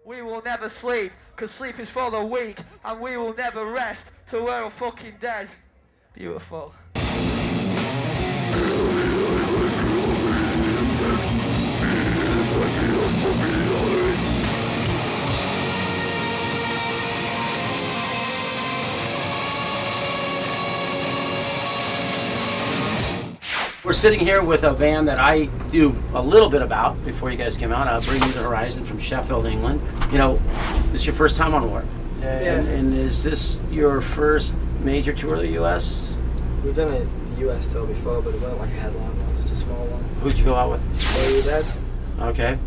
We will never sleep, because sleep is for the weak, and we will never rest till we're all fucking dead. Beautiful. We're sitting here with a band that I do a little bit about before you guys came out. Bring You the Horizon from Sheffield, England. You know, this is your first time on Warp. Yeah. And is this your first major tour of the U.S.? We've done a US tour before, but it wasn't like a headline one, just a small one. Who'd you go out with? Are You Dead? Okay.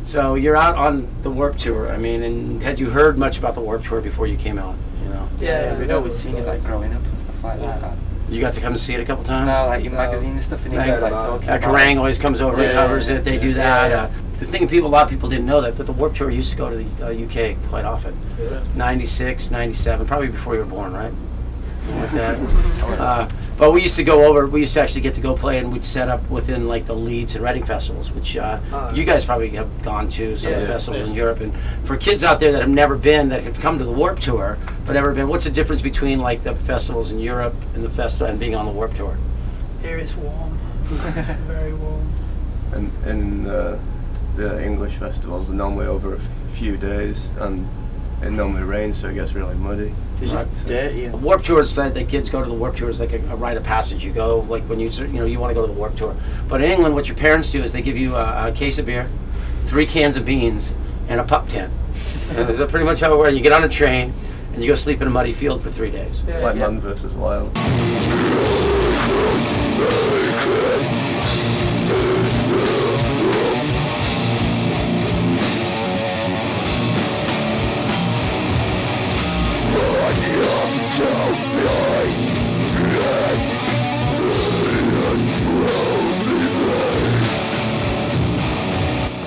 So you're out on the Warp Tour. I mean, and had you heard much about the Warp Tour before you came out? You know? Yeah, we'd always seen it like growing up and stuff like that. You got to come and see it a couple times? No, like your magazine and stuff, and you like talking about Kerrang always comes over and covers it. They do that. The thing, a lot of people didn't know that, but the Warp Tour used to go to the UK quite often. Yeah. 96, 97, probably before you were born, right? Something like that. But we used to go over, we used to actually get to go play, and we'd set up within like the Leeds and Reading festivals, which you guys probably have gone to some of the festivals in Europe. And for kids out there that have never been, that have come to the Warp Tour but never been, what's the difference between like the festivals in Europe and the festival and being on the Warp Tour? Here it's warm. It's very warm. And the English festivals are normally over a few days, and it normally rains, so it gets really muddy. It's just dirty. The Warp Tour is like the kids go to the Warp Tour is like a rite of passage. You go like when you want to go to the Warp Tour. But in England, what your parents do is they give you a case of beer, 3 cans of beans, and a pup tent. And that's pretty much how it works. You get on a train and you go sleep in a muddy field for 3 days. It's like Man vs. Wild.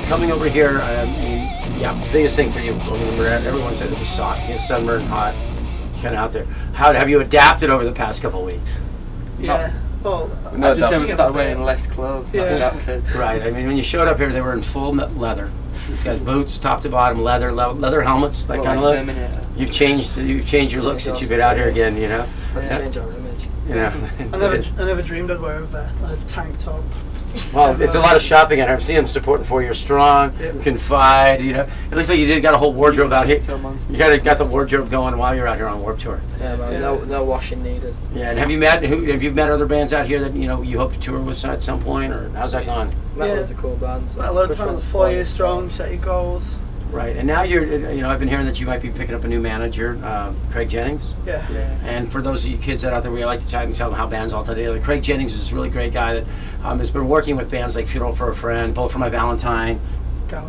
Coming over here, I mean, biggest thing for you, everyone said it was hot, sunburned, hot, kind of out there. How have you adapted over the past couple of weeks? Yeah. Well, I just haven't started wearing less clothes. Not adapted. Right. I mean, when you showed up here, they were in full leather. These guys, boots, top to bottom, leather helmets, that kind of look. Terminator. You've changed your look since you've been out here again. You know. Let's change our image. You know. I never dreamed I'd wear a tank top. Well, it's a lot of shopping in here. I'm seeing them supporting for you. You're strong, you confide. You know, it looks like you got a whole wardrobe out here. You got the wardrobe going while you're out here on Warp Tour. Yeah, man, no washing needed. Yeah, and have you met other bands out here that you hope to tour with at some point, or how's that gone? Met loads of cool bands. Met loads of bands. 4 years strong. Set your goals. Right, and now I've been hearing that you might be picking up a new manager, Craig Jennings. Yeah. And for those of you kids that out there, we like to try and tell them how bands all together. Craig Jennings is this really great guy that has been working with bands like Funeral for a Friend, Bullet for My Valentine.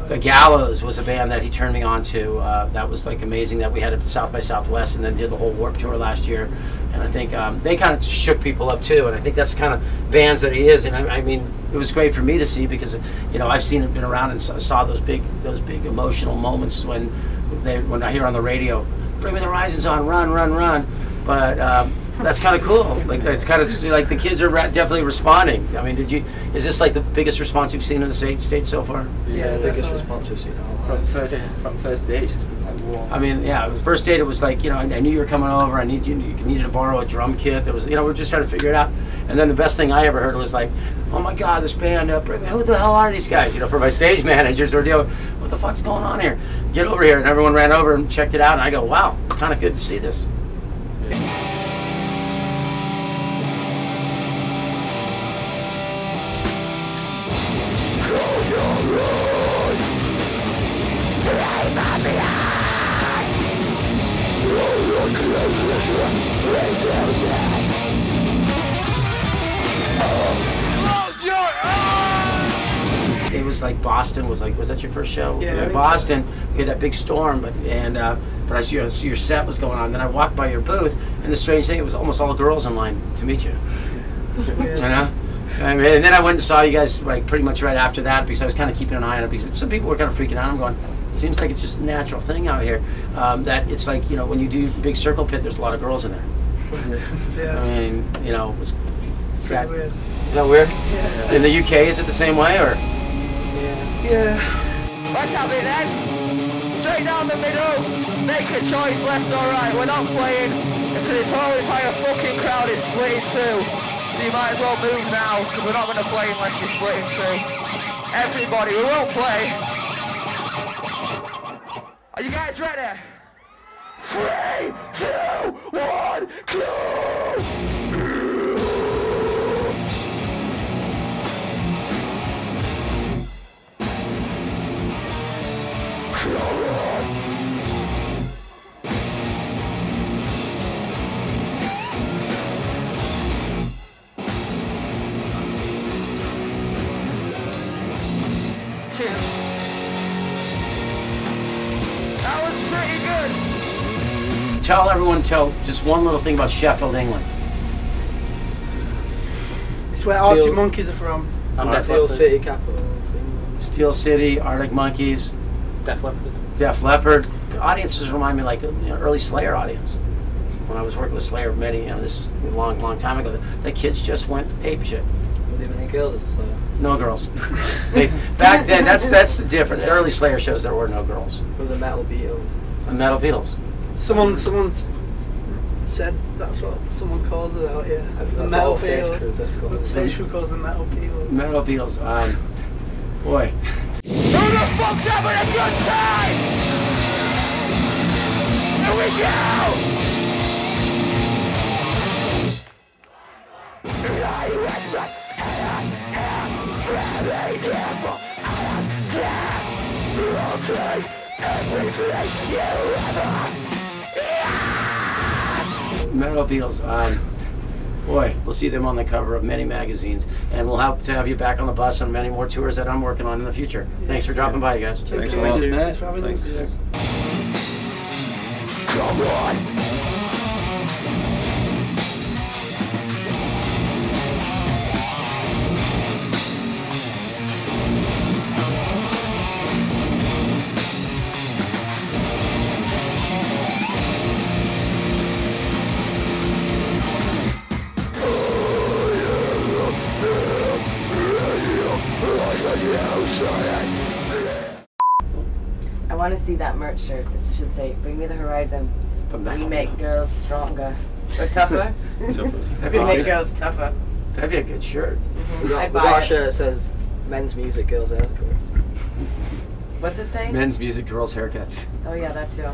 The Gallows was a band that he turned me on to. That was like amazing that we had at South by Southwest and then did the whole Warp Tour last year. And I think they kind of shook people up too. And I think that's the kind of bands that he is. And I mean, it was great for me to see because I've seen it, been around and saw those big emotional moments when I hear on the radio, "Bring Me the Horizon's on, run, run, run." But that's kind of cool. Like it's kind of like the kids are definitely responding. I mean, is this like the biggest response you've seen in the States so far? Yeah, the biggest response we've seen. From first date, it's just been like, whoa. I mean, yeah, it was first date. It was like, I knew you were coming over. You needed to borrow a drum kit. There was, we're just trying to figure it out. And then the best thing I ever heard was like, "Oh my God, this band! Who the hell are these guys?" For my stage managers, or what the fuck's going on here? Get over here! And everyone ran over and checked it out. And I go, "Wow, it's kind of good to see this." It was like Boston was that your first show? Yeah, Boston. We had that big storm, but I see your set was going on. Then I walked by your booth, and the strange thing, it was almost all girls in line to meet you. And then I went and saw you guys like pretty much right after that because I was kind of keeping an eye on it because some people were kind of freaking out. I'm going, it seems like it's just a natural thing out here. That it's like when you do Big Circle Pit, there's a lot of girls in there. Yeah. I mean, It's weird. Is that weird? Yeah. In the UK, is it the same way or? Yeah. What's up, then? straight down the middle. Make a choice, left or right. We're not playing until this whole entire fucking crowd is split in two. So you might as well move now, because we're not going to play unless you're split in two. Everybody, we won't play. Are you guys ready? 3, 2, 1, go! That was pretty good. Tell everyone, just one little thing about Sheffield, England. It's where Arctic Monkeys are from. Steel City, capital of England. Steel City, Arctic Monkeys. Def Leppard. Def Leppard. The audiences remind me like early Slayer audience. When I was working with Slayer, this is a long time ago. The kids just went apeshit. Were there any girls at Slayer? No girls. Back then, that's the difference. Early Slayer shows there were no girls. Were the Metal Beatles? The Metal Beatles. Someone said that's what someone calls it out here. The That's Metal all stage Beatles. crew typical. The stage crew calls them Metal Beatles. Metal Beatles. Boy. Who the fuck's having a good time? Here we go! Metal Beatles. Boy, we'll see them on the cover of many magazines, and we'll hope to have you back on the bus on many more tours that I'm working on in the future. Thanks for dropping by, you guys. Thanks a lot. Thanks for having us. Come on! I want to see that merch shirt. This should say, "Bring me the horizon. We make girls stronger or tougher. We make girls tougher." That'd be a good shirt. We got a shirt that says men's music, girls' haircuts. What's it say? Men's music, girls' haircuts. Oh yeah, that too.